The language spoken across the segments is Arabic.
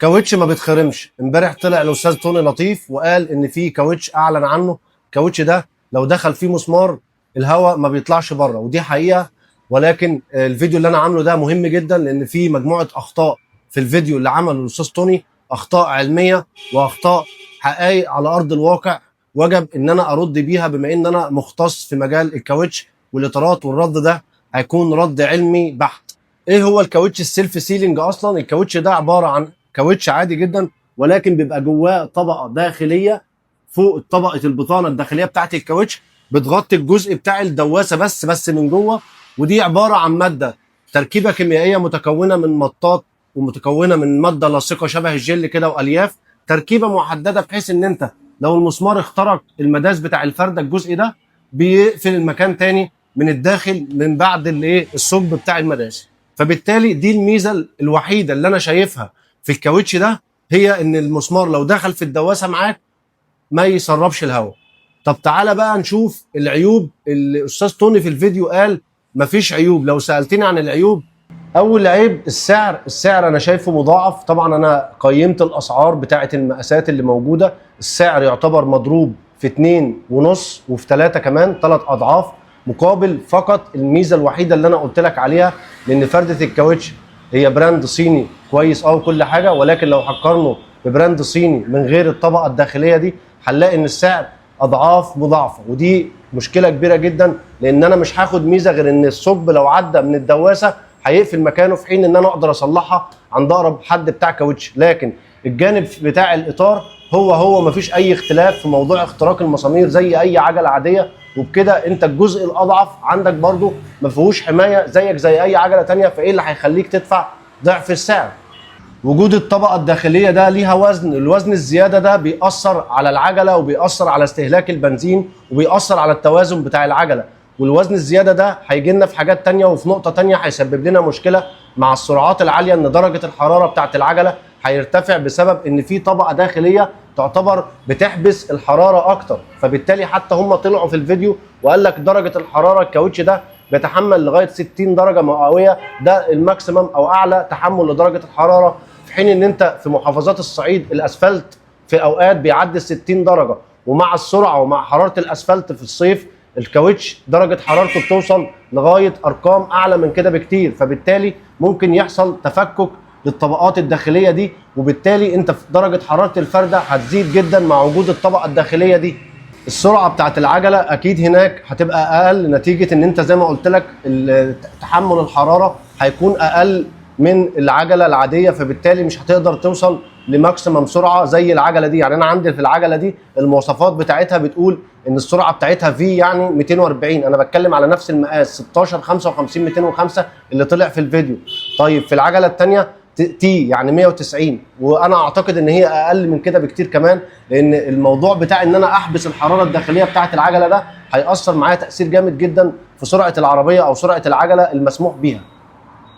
كاوتش ما بيتخرمش. امبارح طلع الاستاذ توني لطيف وقال ان في كاوتش اعلن عنه، الكاوتش ده لو دخل فيه مسمار الهواء ما بيطلعش بره، ودي حقيقه. ولكن الفيديو اللي انا عامله ده مهم جدا لان في مجموعه اخطاء في الفيديو اللي عمله الاستاذ توني، اخطاء علميه واخطاء حقائق على ارض الواقع، وجب ان انا ارد بيها بما ان انا مختص في مجال الكاوتش والاطارات، والرد ده هيكون رد علمي بحت. ايه هو الكاوتش السيلف سيلينج؟ اصلا الكاوتش ده عباره عن كاوتش عادي جدا، ولكن بيبقى جواه طبقه داخليه فوق طبقه البطانه الداخليه بتاعت الكاوتش، بتغطي الجزء بتاع الدواسه بس من جوه. ودي عباره عن ماده تركيبه كيميائيه متكونه من مطاط ومتكونه من ماده لاصقه شبه الجل كده والياف، تركيبه محدده بحيث ان انت لو المسمار اخترق المداس بتاع الفرده الجزء ده بيقفل المكان تاني من الداخل من بعد الثقب بتاع المداس. فبالتالي دي الميزه الوحيده اللي انا شايفها في الكاوتش ده، هي ان المسمار لو دخل في الدواسه معاك ما يسربش الهواء. طب تعالى بقى نشوف العيوب اللي الاستاذ توني في الفيديو قال مفيش عيوب. لو سالتني عن العيوب، اول عيب السعر انا شايفه مضاعف. طبعا انا قيمت الاسعار بتاعه المقاسات اللي موجوده، السعر يعتبر مضروب في 2.5 وفي 3 كمان، 3 اضعاف، مقابل فقط الميزه الوحيده اللي انا قلت لك عليها، لان فرده الكاوتش هي براند صيني كويس وكل حاجه، ولكن لو هقارنه ببراند صيني من غير الطبقه الداخليه دي هنلاقي ان السعر اضعاف مضاعفه، ودي مشكله كبيره جدا، لان انا مش هاخد ميزه غير ان الثقب لو عدى من الدواسه هيقفل مكانه، في حين ان انا اقدر اصلحها عند اقرب حد بتاع كاوتش. لكن الجانب بتاع الاطار هو مفيش اي اختلاف في موضوع اختراق المسامير زي اي عجله عاديه، وبكده انت الجزء الاضعف عندك برضو ما فيهوش حمايه زيك زي اي عجله ثانيه، فايه اللي هيخليك تدفع ضعف السعر؟ وجود الطبقه الداخليه ده ليها وزن، الوزن الزياده ده بيأثر على العجله وبيأثر على استهلاك البنزين وبيأثر على التوازن بتاع العجله، والوزن الزياده ده هيجي لنا في حاجات تانية وفي نقطه تانية هيسبب لنا مشكله مع السرعات العاليه، ان درجه الحراره بتاعه العجله هيرتفع بسبب ان في طبقه داخليه تعتبر بتحبس الحراره اكتر. فبالتالي حتى هم طلعوا في الفيديو وقال لك درجه الحراره الكاوتش ده بيتحمل لغايه 60 درجه مئويه، ده الماكسيمم او اعلى تحمل لدرجه الحراره، في حين ان انت في محافظات الصعيد الاسفلت في اوقات بيعدي 60 درجه، ومع السرعه ومع حراره الاسفلت في الصيف الكاوتش درجه حرارته بتوصل لغايه ارقام اعلى من كده بكتير. فبالتالي ممكن يحصل تفكك للطبقات الداخليه دي، وبالتالي انت في درجه حراره الفرده هتزيد جدا مع وجود الطبقه الداخليه دي. السرعه بتاعت العجله اكيد هناك هتبقى اقل، نتيجه ان انت زي ما قلت لك تحمل الحراره هيكون اقل من العجله العاديه، فبالتالي مش هتقدر توصل لماكسيمم سرعه زي العجله دي. يعني انا عندي في العجله دي المواصفات بتاعتها بتقول ان السرعه بتاعتها في يعني 240، انا بتكلم على نفس المقاس 16 55 205 اللي طلع في الفيديو. طيب في العجله الثانيه تي يعني 190، وانا اعتقد ان هي اقل من كده بكتير كمان، لان الموضوع بتاع ان انا احبس الحراره الداخليه بتاعه العجله ده هيأثر معايا تأثير جامد جدا في سرعه العربيه او سرعه العجله المسموح بيها.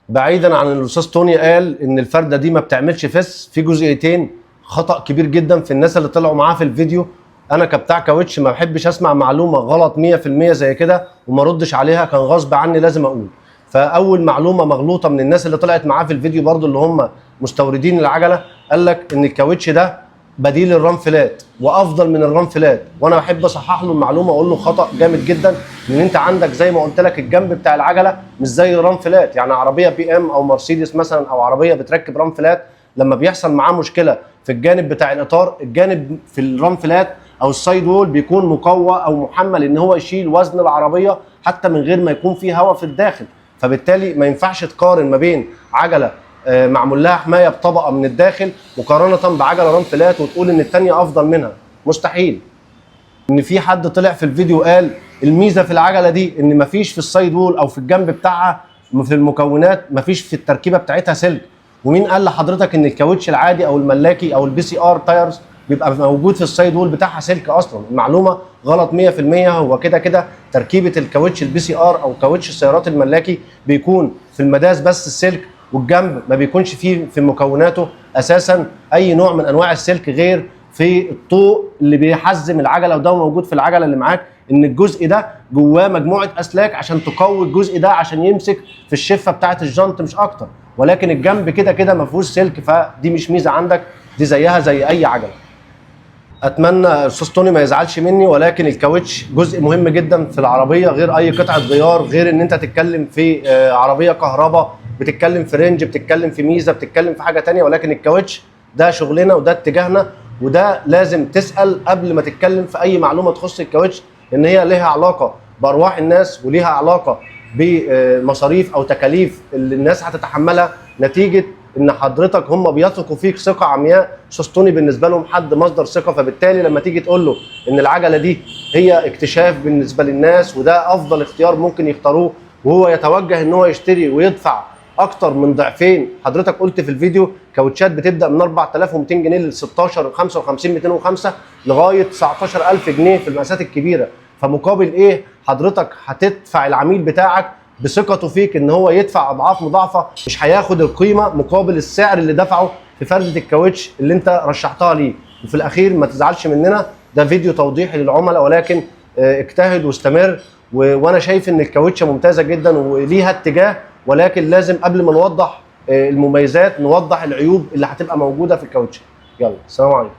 بعيدا عن الاستاذ توني قال ان الفرده دي ما بتعملش فس، في جزئيتين خطأ كبير جدا في الناس اللي طلعوا معاه في الفيديو. انا كبتاع كاوتش ما بحبش اسمع معلومه غلط 100% زي كده وما ردش عليها، كان غصب عني لازم اقول. فاول معلومه مغلوطه من الناس اللي طلعت معاه في الفيديو برضو اللي هم مستوردين العجله، قال لك ان الكاوتش ده بديل الرام فلات وافضل من الرام فلات، وانا بحب اصحح له المعلومه واقول له خطا جامد جدا، لان انت عندك زي ما قلت لك الجنب بتاع العجله مش زي الرام فلات. يعني عربيه بي ام او مرسيدس مثلا او عربيه بتركب رام فلات، لما بيحصل معاه مشكله في الجانب بتاع الاطار، الجانب في الرام فلات او السايد وول بيكون مقوى او محمل ان هو يشيل وزن العربيه حتى من غير ما يكون فيه هواء في الداخل. فبالتالي ما ينفعش تقارن ما بين عجله معمول لها حمايه بطبقه من الداخل مقارنه بعجله رام فلات وتقول ان الثانيه افضل منها، مستحيل. ان في حد طلع في الفيديو قال الميزه في العجله دي ان مفيش في السايد وول او في الجنب بتاعها في المكونات مفيش في التركيبه بتاعتها سلك. ومين قال لحضرتك ان الكاوتش العادي او الملاكي او البي سي ار تايرز بيبقى موجود في السايد وول بتاعها سلك؟ اصلا المعلومه غلط 100%. هو كده تركيبه الكاوتش البي سي ار او كاوتش السيارات الملاكي بيكون في المداس بس السلك، والجنب ما بيكونش فيه في مكوناته اساسا اي نوع من انواع السلك غير في الطوق اللي بيحزم العجله، وده موجود في العجله اللي معاك ان الجزء ده جواه مجموعه اسلاك عشان تقوي الجزء ده عشان يمسك في الشفه بتاعه الجنط مش اكتر، ولكن الجنب كده كده ما فيهوش سلك، فدي مش ميزه عندك، دي زيها زي اي عجله. اتمنى استاذ توني ما يزعلش مني، ولكن الكاوتش جزء مهم جدا في العربيه غير اي قطعه غيار، غير ان انت تتكلم في عربيه كهرباء، بتتكلم في رينج، بتتكلم في ميزه، بتتكلم في حاجه ثانيه، ولكن الكاوتش ده شغلنا وده اتجاهنا، وده لازم تسال قبل ما تتكلم في اي معلومه تخص الكاوتش، لان هي لها علاقه بارواح الناس وليها علاقه بمصاريف او تكاليف اللي الناس هتتحملها نتيجه ان حضرتك هم بيثقوا فيك ثقه عمياء. استاذ توني بالنسبه لهم حد مصدر ثقه، فبالتالي لما تيجي تقول له ان العجله دي هي اكتشاف بالنسبه للناس وده افضل اختيار ممكن يختاروه، وهو يتوجه ان هو يشتري ويدفع اكتر من ضعفين. حضرتك قلت في الفيديو كاوتشات بتبدا من 4200 جنيه ل 16 55 205 لغايه 19000 جنيه في المقاسات الكبيره، فمقابل ايه حضرتك هتدفع العميل بتاعك بثقته فيك ان هو يدفع اضعاف مضاعفه، مش هياخد القيمه مقابل السعر اللي دفعه في فرده الكاوتش اللي انت رشحتها ليه. وفي الاخير ما تزعلش مننا، ده فيديو توضيحي للعملاء، ولكن اجتهد واستمر. وانا شايف ان الكاوتشه ممتازه جدا وليها اتجاه، ولكن لازم قبل ما نوضح المميزات نوضح العيوب اللي هتبقى موجوده في الكاوتش. يلا، السلام عليكم.